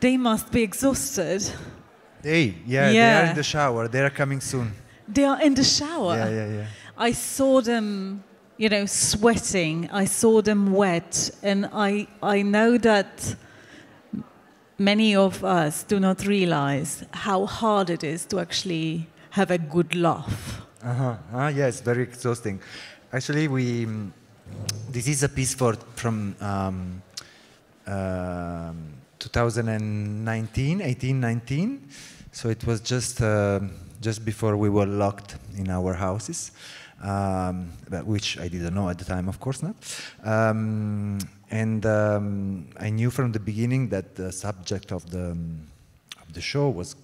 They must be exhausted. They are in the shower. They are coming soon. They are in the shower. Yeah. I saw them, sweating. I saw them wet, and I know that many of us do not realize how hard it is to actually have a good laugh. Yes, very exhausting. Actually, this is a piece from 2019, 18-19. So it was just before we were locked in our houses, which I didn't know at the time, of course not. I knew from the beginning that the subject of the show was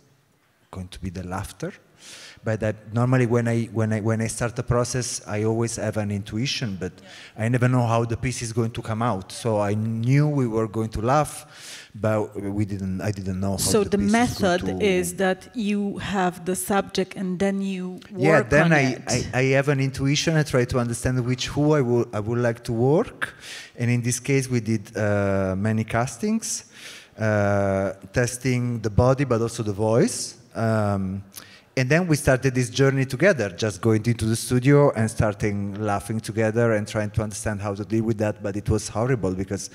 going to be the laughter. But that normally when I start a process, I always have an intuition, but I never know how the piece is going to come out. So I knew we were going to laugh, but I didn't know how. So the method is that you have the subject and then you work on it. I have an intuition. I try to understand who I would like to work, and in this case we did many castings, testing the body but also the voice. And then we started this journey together, just going into the studio and starting laughing together and trying to understand how to deal with that. But it was horrible because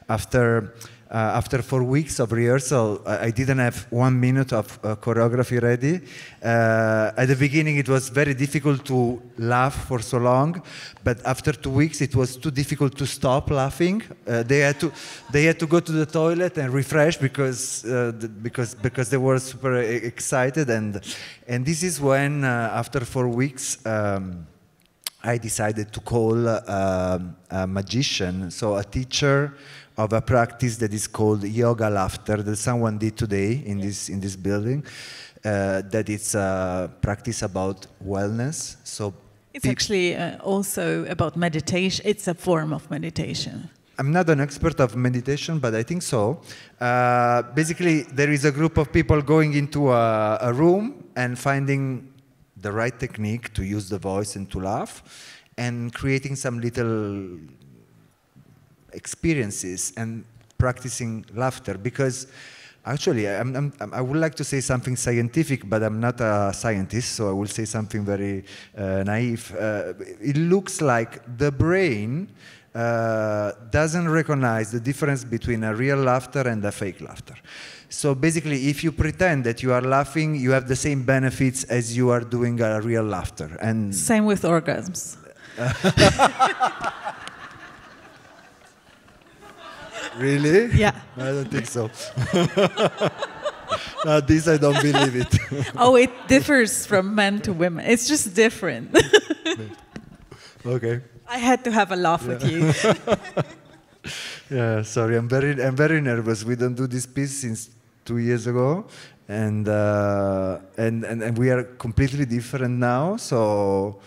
after 4 weeks of rehearsal, I didn't have 1 minute of choreography ready. At the beginning, it was very difficult to laugh for so long, but after 2 weeks, it was too difficult to stop laughing. They had to go to the toilet and refresh because they were super excited, and this is when after 4 weeks. I decided to call a magician, so a teacher of a practice that is called yoga laughter that someone did today in this building. That it's a practice about wellness. So it's actually also about meditation. It's a form of meditation. I'm not an expert of meditation, but I think so. Basically, there is a group of people going into a room and finding the right technique to use the voice and to laugh, and creating some little experiences and practicing laughter. Because actually, I would like to say something scientific, but I'm not a scientist, so I will say something very naive. It looks like the brain doesn't recognize the difference between a real laughter and a fake laughter. So basically, if you pretend that you are laughing, you have the same benefits as you are doing a real laughter. And same with orgasms. Really? Yeah. I don't think so. No, this I don't believe it. Oh, it differs from men to women. It's just different. Okay. I had to have a laugh with you. Yeah, sorry, I'm very nervous. We don't do this piece since 2 years ago, and we are completely different now. So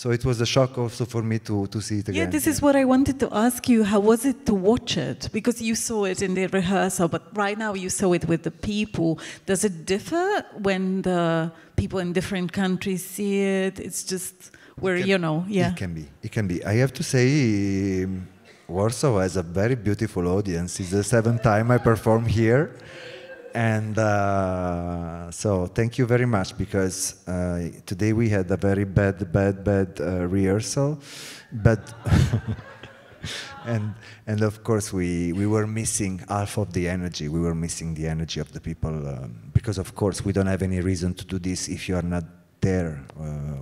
it was a shock also for me to see it again. Yeah, this is what I wanted to ask you. How was it to watch it? Because you saw it in the rehearsal, but right now you saw it with the people. Does it differ when the people in different countries see it? It's just where, yeah. It can be. I have to say, Warsaw has a very beautiful audience. It's the 7th time I perform here. And so thank you very much, because today we had a very bad rehearsal. But and of course we were missing half of the energy. We were missing the energy of the people, because of course we don't have any reason to do this if you are not there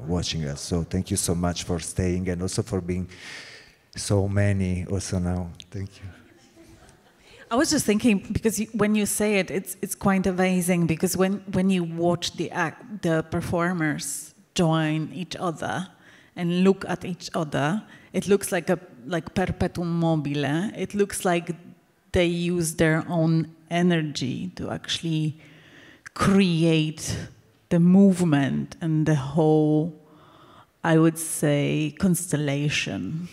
watching us. So thank you so much for staying, and also for being so many also now. Thank you. I was just thinking, because when you say it, it's quite amazing, because when you watch the performers join each other and look at each other, it looks like perpetuum mobile. It looks like they use their own energy to actually create the movement and the whole, I would say, constellation.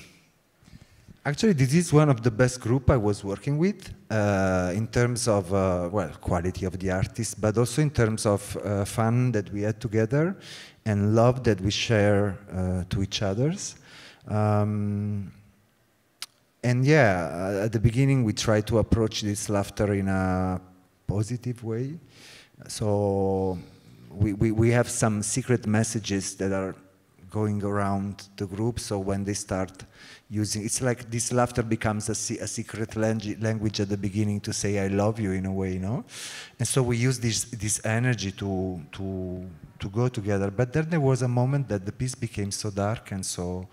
Actually, this is one of the best group I was working with in terms of, quality of the artists, but also in terms of fun that we had together and love that we share to each others. And yeah, at the beginning we tried to approach this laughter in a positive way. So we have some secret messages that are going around the group, so when they start using, it's like this laughter becomes a secret language at the beginning to say I love you in a way, you know? And so we use this energy to go together. But then there was a moment that the piece became so dark and so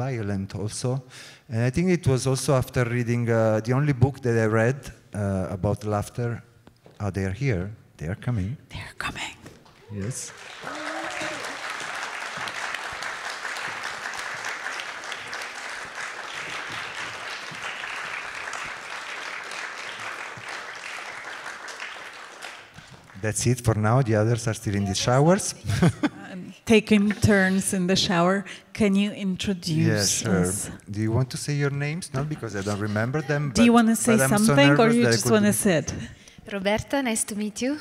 violent also. And I think it was also after reading the only book that I read about laughter. Oh, they are here. They are coming. They are coming. Yes. That's it for now. The others are still in the showers. Taking turns in the shower. Can you introduce us? Do you want to say your names? Not because I don't remember them. Do you want to say something, or you just want to sit? Roberta, nice to meet you.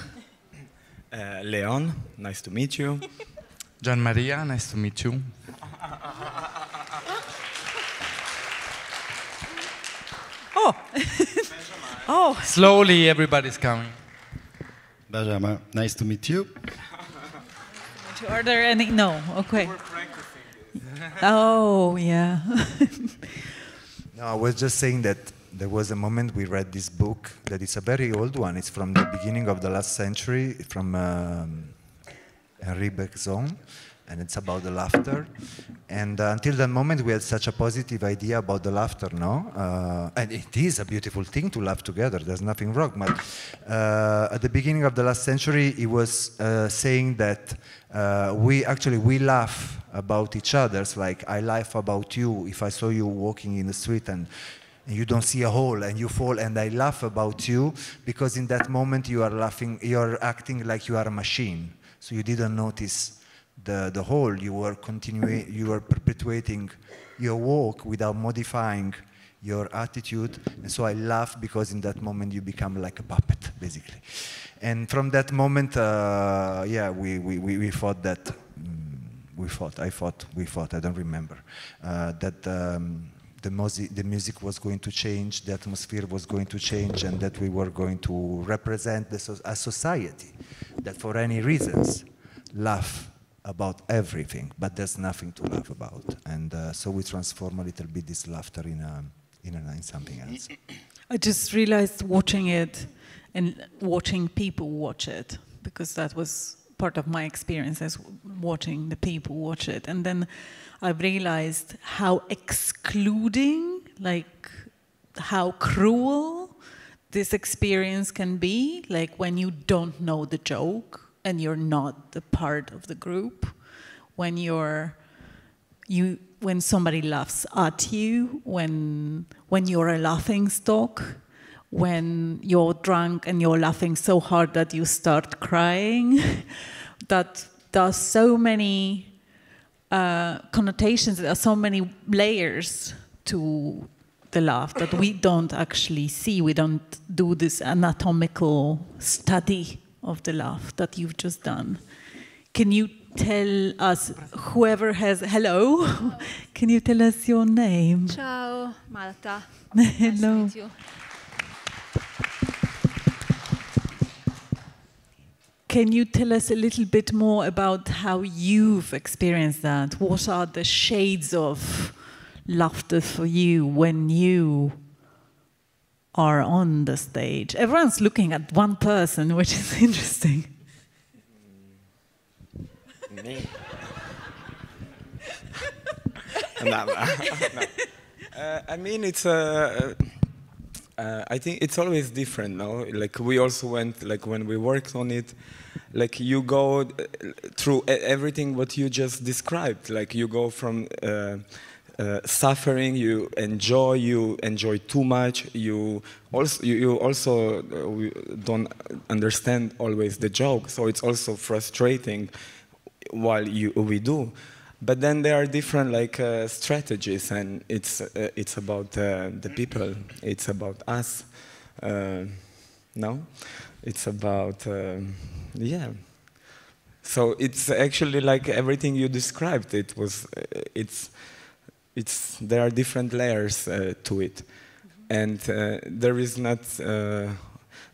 Leon, nice to meet you. Gianmaria, nice to meet you. Oh. Oh. Slowly, everybody's coming. Benjamin, nice to meet you. Are there any? No. Okay. We're practicing this. Oh, yeah. No, I was just saying that there was a moment we read this book that is a very old one. It's from the beginning of the last century, from Henri Bergson, and it's about the laughter. And until that moment, we had such a positive idea about the laughter, no? And it is a beautiful thing to laugh together. There's nothing wrong. But at the beginning of the last century, he was saying that we laugh about each other. It's like, I laugh about you if I saw you walking in the street and you don't see a hole and you fall, and I laugh about you because in that moment you are laughing, you're acting like you are a machine. So you didn't notice the hole. You were perpetuating your walk without modifying your attitude. And so I laugh because in that moment you become like a puppet, basically. And from that moment, yeah, we thought that, we thought, I don't remember, that the music was going to change, the atmosphere was going to change, and that we were going to represent a society that for any reasons laugh about everything, but there's nothing to laugh about. And so we transform a little bit this laughter in something else. I just realized watching it and watching people watch it, because that was part of my experience as watching the people watch it. And then I realized how excluding, like how cruel this experience can be, like when you don't know the joke and you're not the part of the group, when when somebody laughs at you, when you're a laughing stock, when you're drunk and you're laughing so hard that you start crying, that there's so many connotations, there are so many layers to the laugh that we don't actually see. We don't do this anatomical study of the laugh that you've just done. Can you tell us, whoever has, hello, can you tell us your name? Ciao, Marta. Hello. Nice to meet you. Can you tell us a little bit more about how you've experienced that? What are the shades of laughter for you when you are on the stage? Everyone's looking at one person, which is interesting. Me? No. I mean, it's I think it's always different, no? Like we also went, like when we worked on it, like you go through everything what you just described. Like you go from suffering, you enjoy too much. You also don't understand always the joke, so it's also frustrating while we do. But then there are different like strategies, and it's about the people. It's about us. No, it's about yeah. So it's actually like everything you described. It was there are different layers to it, and there is not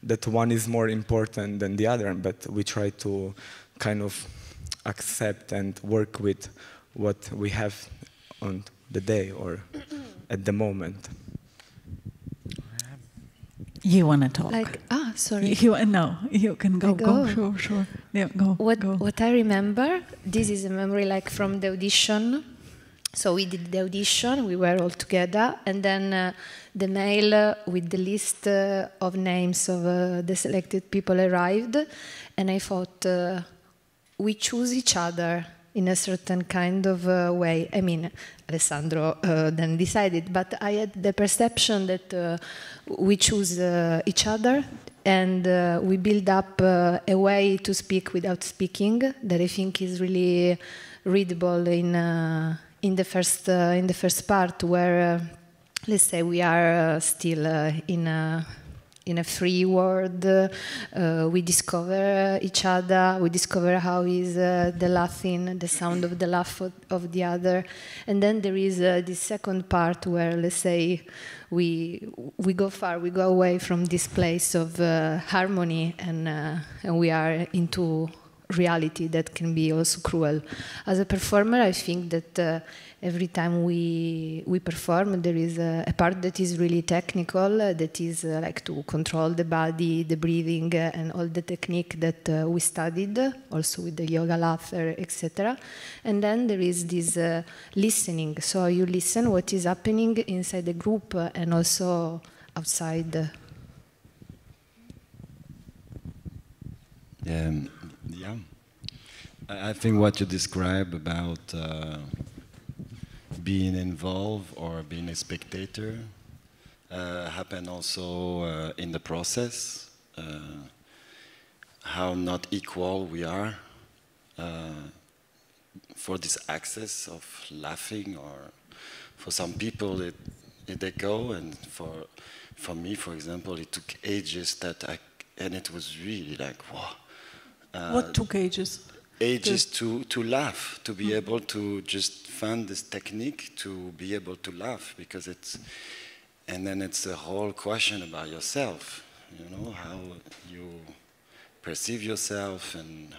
that one is more important than the other, but we try to kind of accept and work with what we have on the day or at the moment. You want to talk? Sorry. No, you can go. Go. Sure. Yeah, go. What I remember, this is a memory like from the audition. So we did the audition, we were all together, and then the mail with the list of names of the selected people arrived, and I thought we choose each other in a certain kind of way. I mean, Alessandro then decided, but I had the perception that we choose each other, and we build up a way to speak without speaking that I think is really readable in the first part, where let's say we are still in a free world. We discover each other. We discover how is the laughing, the sound of the laugh of the other, and then there is this second part where, let's say, we go far. We go away from this place of harmony, and we are into reality that can be also cruel. As a performer, I think that every time we perform, there is a part that is really technical, that is like to control the body, the breathing, and all the technique that we studied, also with the yoga laughter, etc. And then there is this listening. So you listen what is happening inside the group and also outside. Yeah, I think what you describe about being involved or being a spectator happen also in the process, how not equal we are for this access of laughing, or for some people they go, and for me, for example, it took ages and it was really like, wow. What took ages? Ages to laugh, to be able to just find this technique to be able to laugh, because and then it's a whole question about yourself, you know, how you perceive yourself and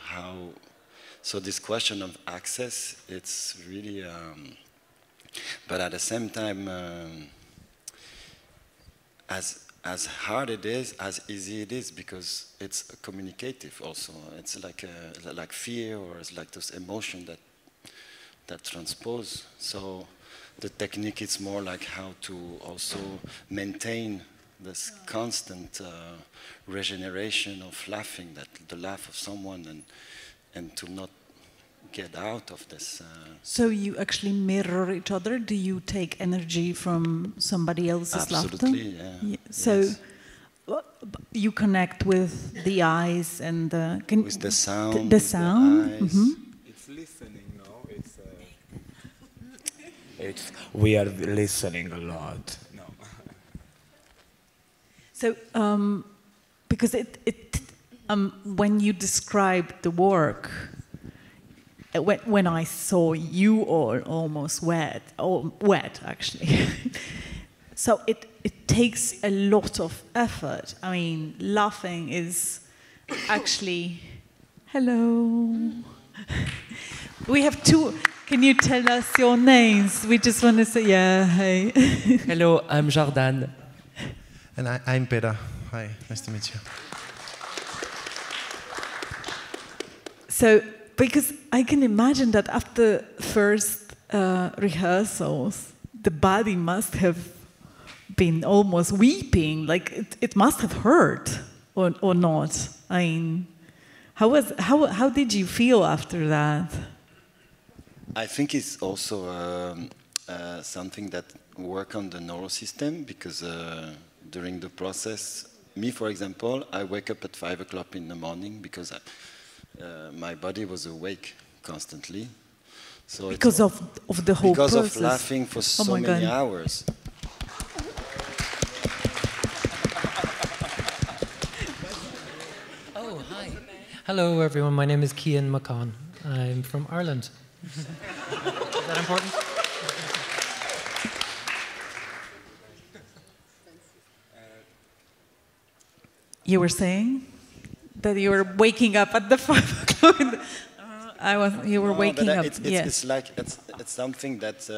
so this question of access, it's really, but at the same time, as hard it is, as easy it is, because it's communicative also. It's like fear, or it's like this emotion that transpose. So the technique is more like how to also maintain this constant regeneration of laughing, that the laugh of someone, and to not get out of this. So you actually mirror each other? Do you take energy from somebody else's laughter? Absolutely, yeah. So yes. You connect with the eyes and with the sound. The sound. The eyes. It's listening, no? We are listening a lot. No. So because when you describe the work. When I saw you all almost wet actually, so it takes a lot of effort. I mean, laughing is actually, hello. We have two. Can you tell us your names? We just want to say, yeah, hey. Hello, I'm Jordan. And I'm Pere. Hi, nice to meet you. So. Because I can imagine that after first rehearsals, the body must have been almost weeping, like it must have hurt, or not. I mean, how did you feel after that? I think it's also something that work on the neural system, because during the process, me for example, I wake up at 5 o'clock in the morning because my body was awake constantly. So because of the whole process? Because of laughing for so many hours. Oh, hi. Hello, everyone. My name is Cian McCONN. I'm from Ireland. Is that important? You were saying that you were waking up at the 5 o'clock. You were waking up. It's like it's something that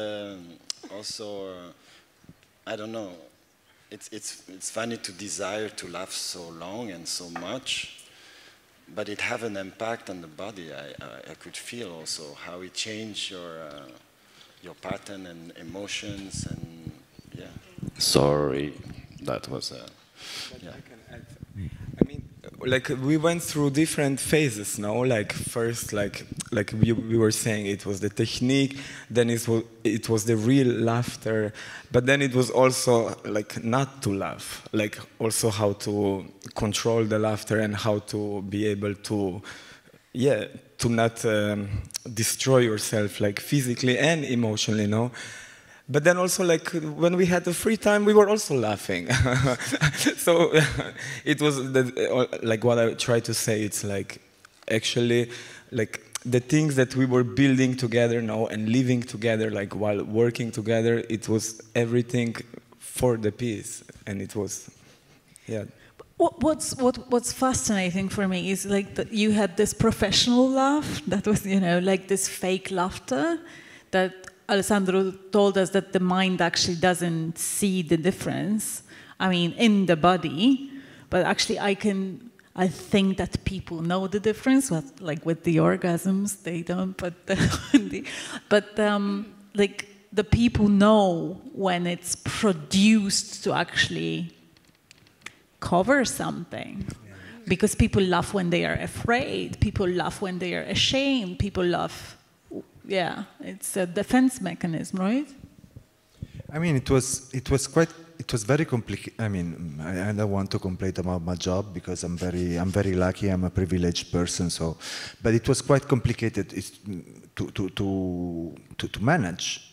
also I don't know. It's funny to desire to laugh so long and so much, but it have an impact on the body. I could feel also how it changed your pattern and emotions and yeah. Sorry, that was yeah. I mean, like we went through different phases, no? Like first, like we were saying, it was the technique, then it was the real laughter, but then it was also like not to laugh, like also how to control the laughter and how to be able to, yeah, to not destroy yourself, like physically and emotionally, no? But then also, like, when we had the free time, we were also laughing. So it was, like, what I try to say, it's like, actually, like, the things that we were building together now and living together, like, while working together, it was everything for the piece. And it was, yeah. What's fascinating for me is, like, that you had this professional laugh that was, you know, like this fake laughter that Alessandro told us that the mind actually doesn't see the difference, I mean, in the body, but actually I think that people know the difference, like with the orgasms, they don't, but, like the people know when it's produced to actually cover something. Because people laugh when they are afraid, people laugh when they are ashamed, people laugh. Yeah, it's a defense mechanism, right? I mean, it was very complicated. I mean, I don't want to complain about my job because I'm very lucky. I'm a privileged person. So, but it was quite complicated to manage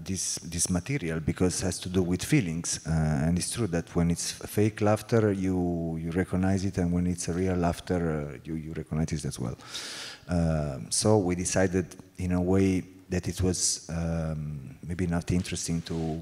this material because it has to do with feelings. And it's true that when it's fake laughter, you recognize it, and when it's a real laughter, you recognize it as well. So we decided, in a way, that it was maybe not interesting to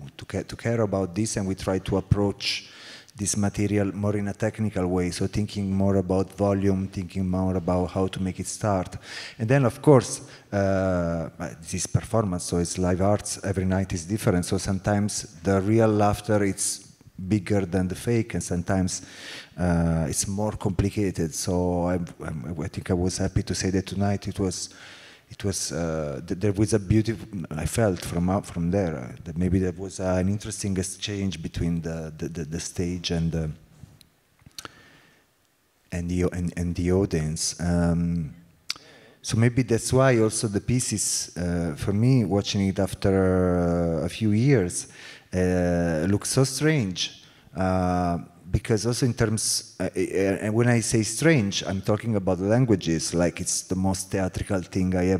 care about this, and we tried to approach this material more in a technical way, so thinking more about volume, thinking more about how to make it start. And then, of course, this is performance, so it's live arts, every night is different, so sometimes the real laughter, it's bigger than the fake, and sometimes it's more complicated. So I think I was happy to say that tonight there was a beautiful, I felt from there that maybe there was an interesting exchange between the stage and the audience. So maybe that's why also the pieces, for me, watching it after a few years, looks so strange. Because also in terms, and when I say strange, I'm talking about languages, like it's the most theatrical thing I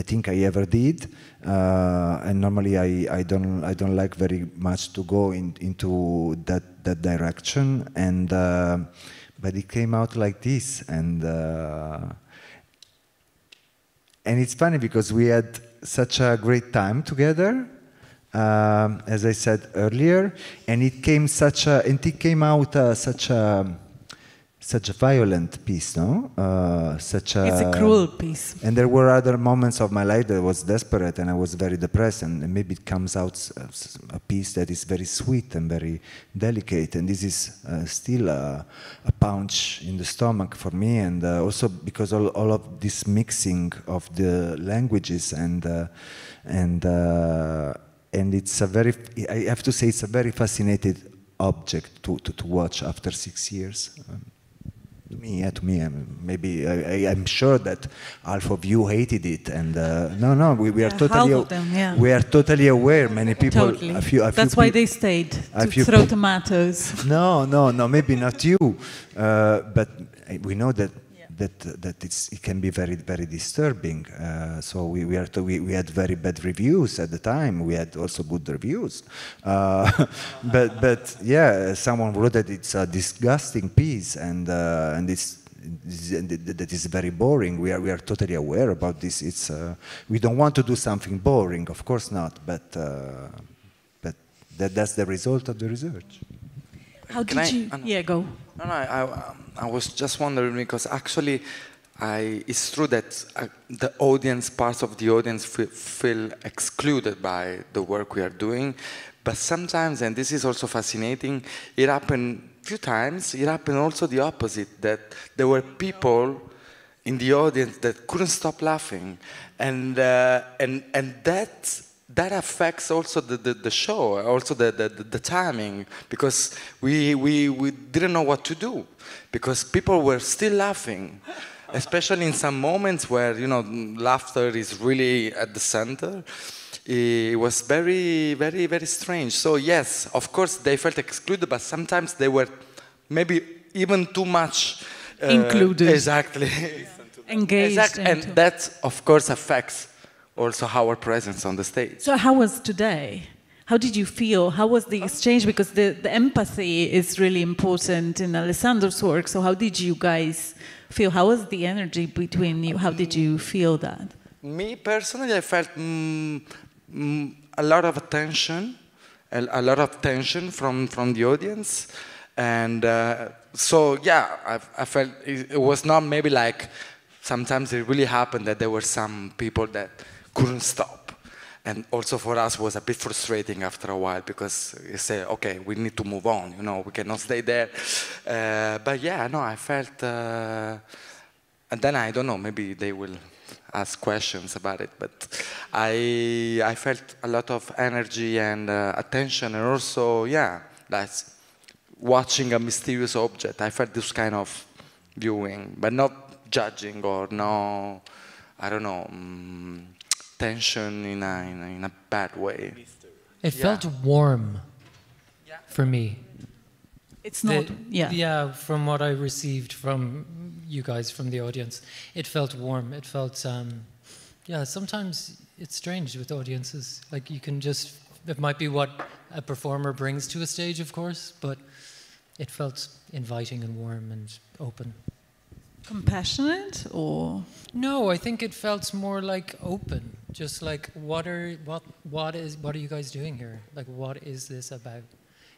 think I ever did. And normally I don't like very much to go into that direction. And but it came out like this, and it's funny because we had such a great time together. As I said earlier, and it came out such a violent piece, no? It's a cruel piece. And there were other moments of my life that was desperate, and I was very depressed, and maybe it comes out a piece that is very sweet and very delicate, and this is still a punch in the stomach for me, and also because all of this mixing of the languages and it's I have to say, it's a very fascinating object to watch after 6 years. To me, maybe I'm sure that half of you hated it, and no, we are totally half of them, yeah. We are totally aware. Many people, totally. That's why they stayed to throw tomatoes. No, maybe not you, but we know that. That it can be very, very disturbing. So we had very bad reviews at the time. We had also good reviews, but yeah, someone wrote that it's a disgusting piece, and that is very boring. We are totally aware about this. It's we don't want to do something boring, of course not. But that's the result of the research. How did you? Yeah, go. No, I was just wondering because actually, it's true that the audience, parts of the audience feel excluded by the work we are doing. But sometimes, and this is also fascinating, it happened a few times, it happened also the opposite, that there were people in the audience that couldn't stop laughing. And that affects also the show, also the timing, because we didn't know what to do, because people were still laughing, especially in some moments where, you know, laughter is really at the center. It was very, very, very strange. So yes, of course they felt excluded, but sometimes they were maybe even too much included. Exactly. Engaged. Exactly. And that, of course, affects also our presence on the stage. So how was today? How did you feel? How was the exchange? Because the empathy is really important in Alessandro's work. So how did you guys feel? How was the energy between you? How did you feel that? Me personally, I felt a lot of attention, a lot of tension from the audience. And so, yeah, I felt it was not maybe like, sometimes it really happened that there were some people that couldn't stop. And also for us was a bit frustrating after a while, because you say, okay, we need to move on, you know, we cannot stay there. But yeah, no, I felt, and then I don't know, maybe they will ask questions about it, but I felt a lot of energy and attention, and also, yeah, that's watching a mysterious object. I felt this kind of viewing, but not judging or no, I don't know, tension in a bad way. It felt warm for me. It's not, Yeah, from what I received from you guys, from the audience, it felt warm. It felt, yeah, sometimes it's strange with audiences. Like you can just, it might be what a performer brings to a stage, of course, but it felt inviting and warm and open. Compassionate or? No, I think it felt more like open. Just like, what are you guys doing here? Like, what is this about?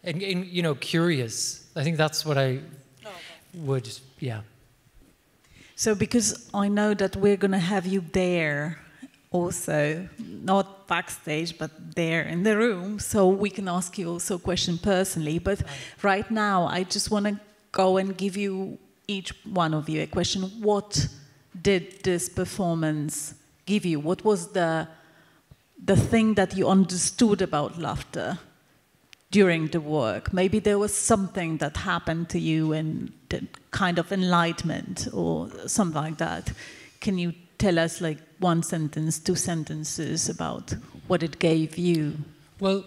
And you know, curious. I think that's what I would, yeah. So because I know that we're going to have you there also, not backstage, but there in the room, so we can ask you also a question personally. But right now, I just want to go and give you, each one of you, a question. What did this performance give you? What was the thing that you understood about laughter during the work? Maybe there was something that happened to you and kind of enlightenment or something like that. Can you tell us like one sentence, two sentences about what it gave you? Well,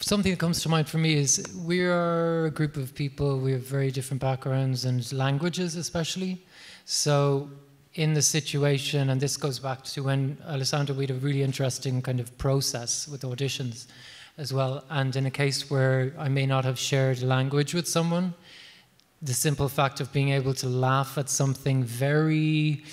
something that comes to mind for me is we are a group of people, we have very different backgrounds and languages especially. So in the situation, and this goes back to when Alessandro, we had a really interesting kind of process with auditions as well. And in a case where I may not have shared language with someone, the simple fact of being able to laugh at something very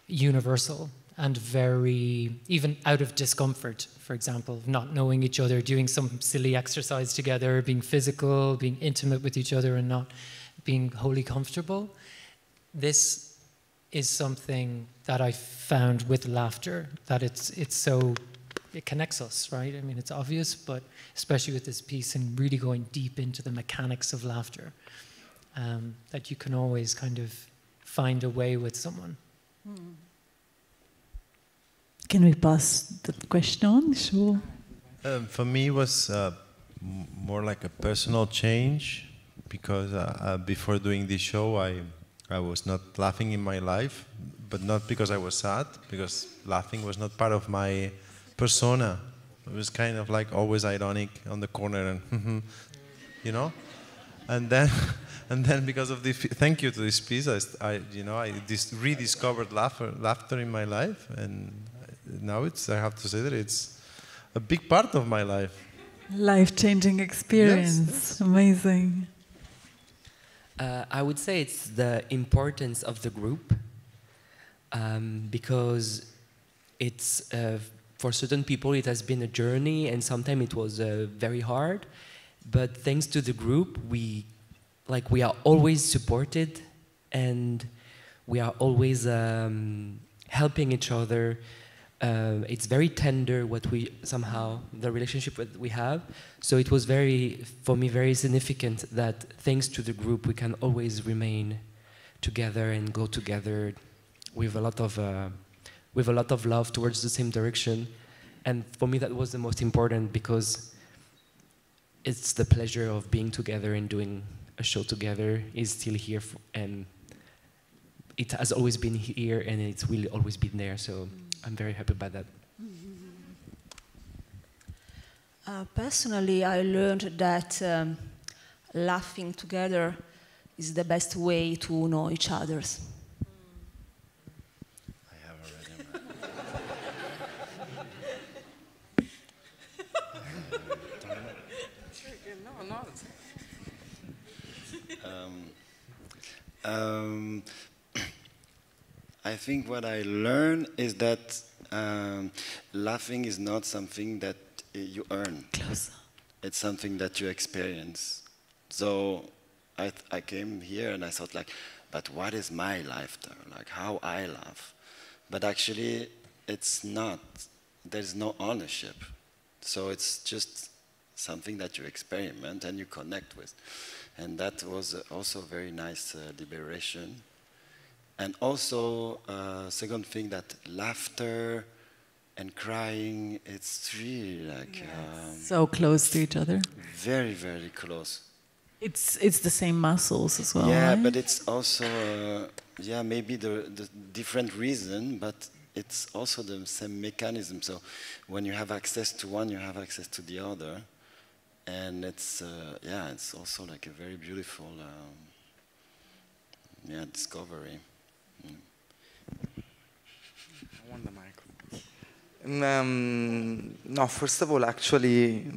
universal and very, even out of discomfort, for example, not knowing each other, doing some silly exercise together, being physical, being intimate with each other and not being wholly comfortable. This is something that I found with laughter, that it's so, it connects us, right? I mean, it's obvious, but especially with this piece and really going deep into the mechanics of laughter, that you can always kind of find a way with someone. Can we pass the question on? Sure. For me, it was more like a personal change, because before doing this show, I was not laughing in my life, but not because I was sad, because laughing was not part of my persona. It was kind of like always ironic on the corner, and you know. And then because of the thank you to this piece, I rediscovered laughter in my life, and now I have to say that it's a big part of my life. Life-changing experience. Yes. Amazing. I would say it's the importance of the group, because it's for certain people it has been a journey, and sometimes it was very hard. But thanks to the group, we are always supported, and we are always helping each other. It's very tender the relationship that we have. So it was for me, very significant that thanks to the group, we can always remain together and go together with a lot of love towards the same direction. And for me, that was the most important, because it's the pleasure of being together and doing a show together is still here, and it has always been here, and it will always be there. So I'm very happy about that. Personally, I learned that laughing together is the best way to know each other. I have already. I think what I learned is that laughing is not something that you earn. It's something that you experience. So I came here and I thought like, but what is my laughter? Like how I laugh? But actually, it's not. There's no ownership. So it's just something that you experiment and you connect with. And that was also a very nice liberation. And also, second thing, that laughter and crying, it's really like... so close to each other. Very, very close. It's the same muscles as well, yeah, right? but it's also, maybe the different reason, but it's also the same mechanism. So when you have access to one, you have access to the other. And it's, it's also like a very beautiful, discovery. I want the mic. No, first of all, actually,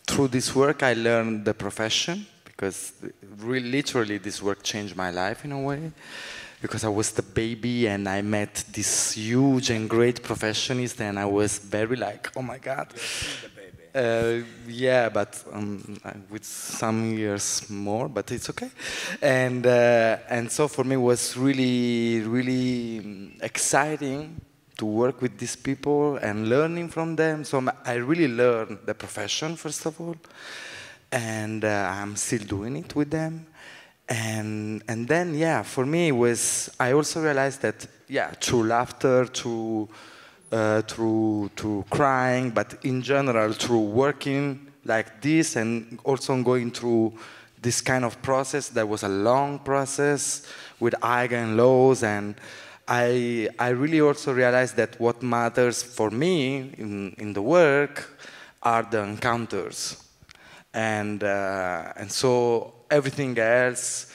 through this work, I learned the profession, because really, literally, this work changed my life in a way. Because I was the baby and I met this huge and great professionist, and I was very like, oh my God. Yeah, but with some years more, but it's okay. And so for me it was really, really exciting to work with these people and learning from them. So I really learned the profession, first of all, and I'm still doing it with them. And then, for me it was, I also realized that, through laughter, through crying, but in general, through working like this and also going through this kind of process, that was a long process with highs and lows, and I really also realized that what matters for me in the work are the encounters. And so everything else,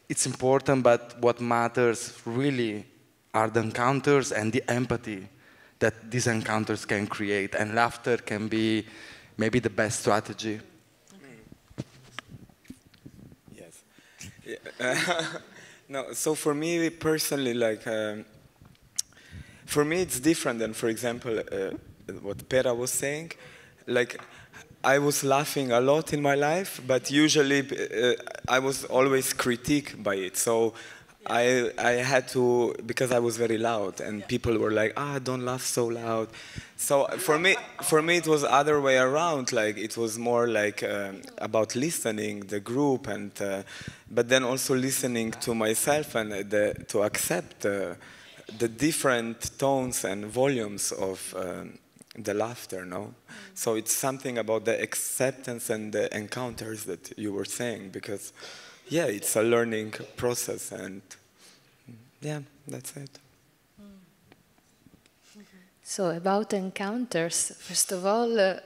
it's important, but what matters really are the encounters and the empathy that these encounters can create, and laughter can be maybe the best strategy. Yes. No, so for me personally, like, for me it's different than, for example, what Pere was saying. Like, I was laughing a lot in my life, but usually I was always critiqued by it. So I had to, because I was very loud, and people were like, don't laugh so loud. So for me it was other way around. Like, it was more like about listening, the group, and but then also listening to myself and to accept the different tones and volumes of the laughter, no? So it's something about the acceptance and the encounters that you were saying, because it's a learning process, and that's it. So about encounters, first of all,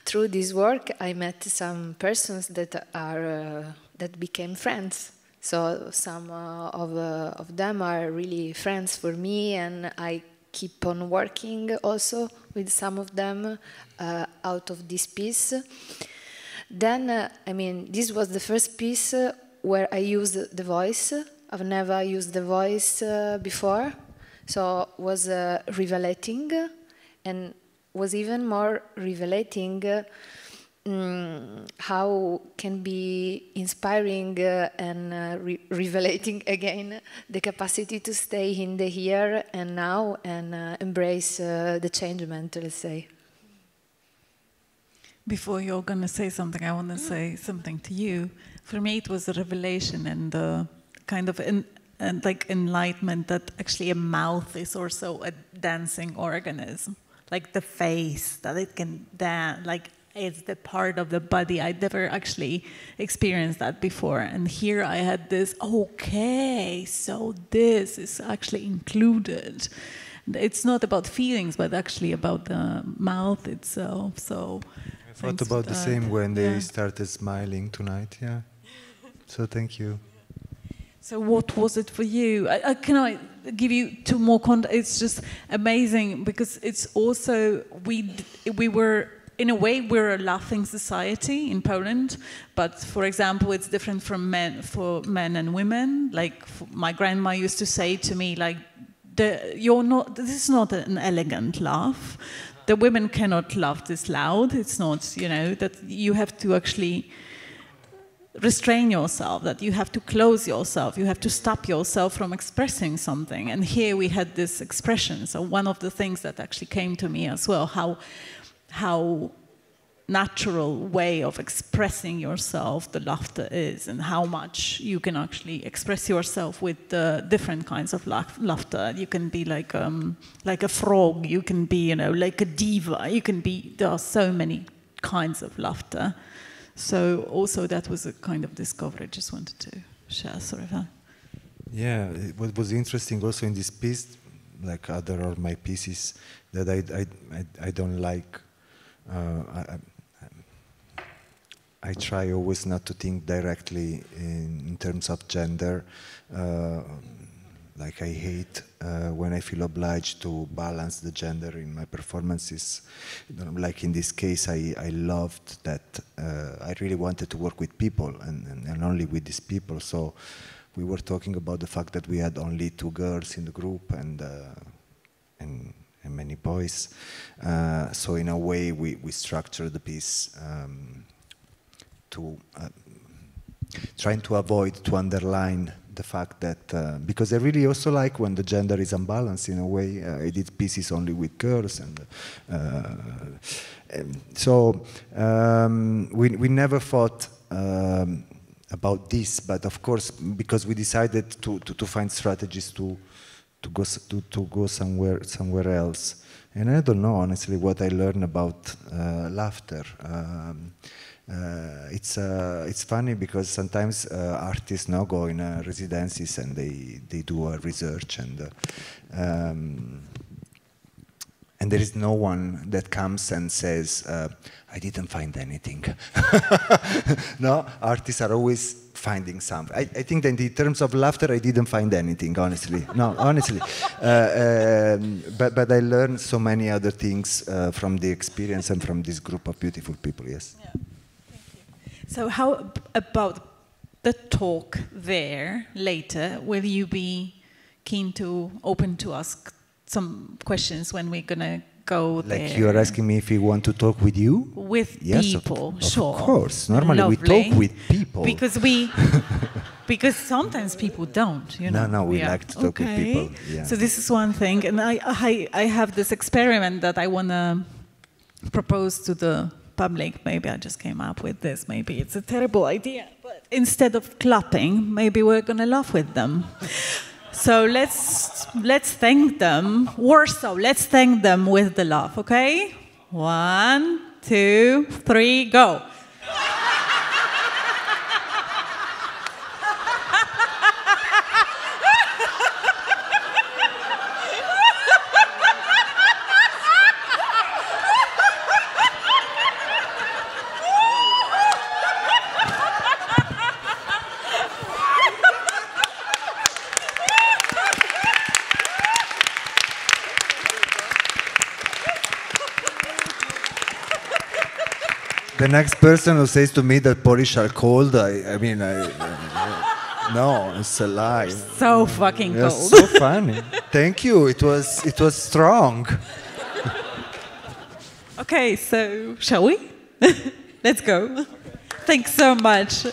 through this work, I met some persons that became friends. So some of them are really friends for me, and I keep on working also with some of them out of this piece. Then, this was the first piece where I used the voice. I've never used the voice before, so it was revelating, and was even more revelating how can be inspiring and revelating again the capacity to stay in the here and now and embrace the changement, let's say. Before you're going to say something, I want to say something to you. For me, it was a revelation and kind of like enlightenment that actually a mouth is also a dancing organism. Like the face, that it can dance, like it's the part of the body. I'd never actually experienced that before. And here I had this, okay, so this is actually included. It's not about feelings, but actually about the mouth itself. So I thought about the same when they started smiling tonight, yeah. So thank you. So what was it for you? Can I give you two more context? It's just amazing because it's also, we were, in a way, we're a laughing society in Poland, but for example, it's different from for men and women. Like my grandma used to say to me, like, this is not an elegant laugh. The women cannot laugh this loud. It's not, you know, that you have to actually restrain yourself, that you have to close yourself, you have to stop yourself from expressing something. And here we had this expression. So one of the things that actually came to me as well, how natural way of expressing yourself the laughter is, and how much you can actually express yourself with different kinds of laughter. You can be like a frog, you can be, you know, like a diva, you can be, there are so many kinds of laughter. So also that was a kind of discovery. Just wanted to share, sort of. Yeah, what was interesting also in this piece, like other of my pieces, that I don't like. I try always not to think directly in terms of gender. Like I hate when I feel obliged to balance the gender in my performances. Like in this case, I loved that. I really wanted to work with people and only with these people. So we were talking about the fact that we had only 2 girls in the group and many boys. So in a way, we structured the piece to trying to avoid to underline the fact that, because I really also like when the gender is unbalanced in a way. I did pieces only with girls, and so we never thought about this, but of course, because we decided to find strategies to go somewhere else. And I don't know, honestly, what I learned about laughter. It's funny because sometimes artists now go in residencies and they do research and there is no one that comes and says, I didn't find anything. No, artists are always finding something. I think that in terms of laughter, I didn't find anything, honestly. No, honestly. But I learned so many other things from the experience and from this group of beautiful people, yes. Yeah. So how about the talk there later? Will you be keen to open to ask some questions when we're going to go there? Like you are asking me if we want to talk with you? With yes, people, sure. Of course. Normally we talk with people. Because sometimes people don't, you know. No, we like to talk with people. Yeah. So this is one thing. And I have this experiment that I want to propose to the public. Maybe I just came up with this. Maybe it's a terrible idea. But instead of clapping, maybe we're going to laugh with them. So let's thank them. Warsaw, let's thank them with the laugh, okay? 1, 2, 3, go. The next person who says to me that Polish are cold, I mean, no, it's a lie. So fucking cold. So funny. Thank you. It was strong. Okay, so shall we? Let's go. Thanks so much.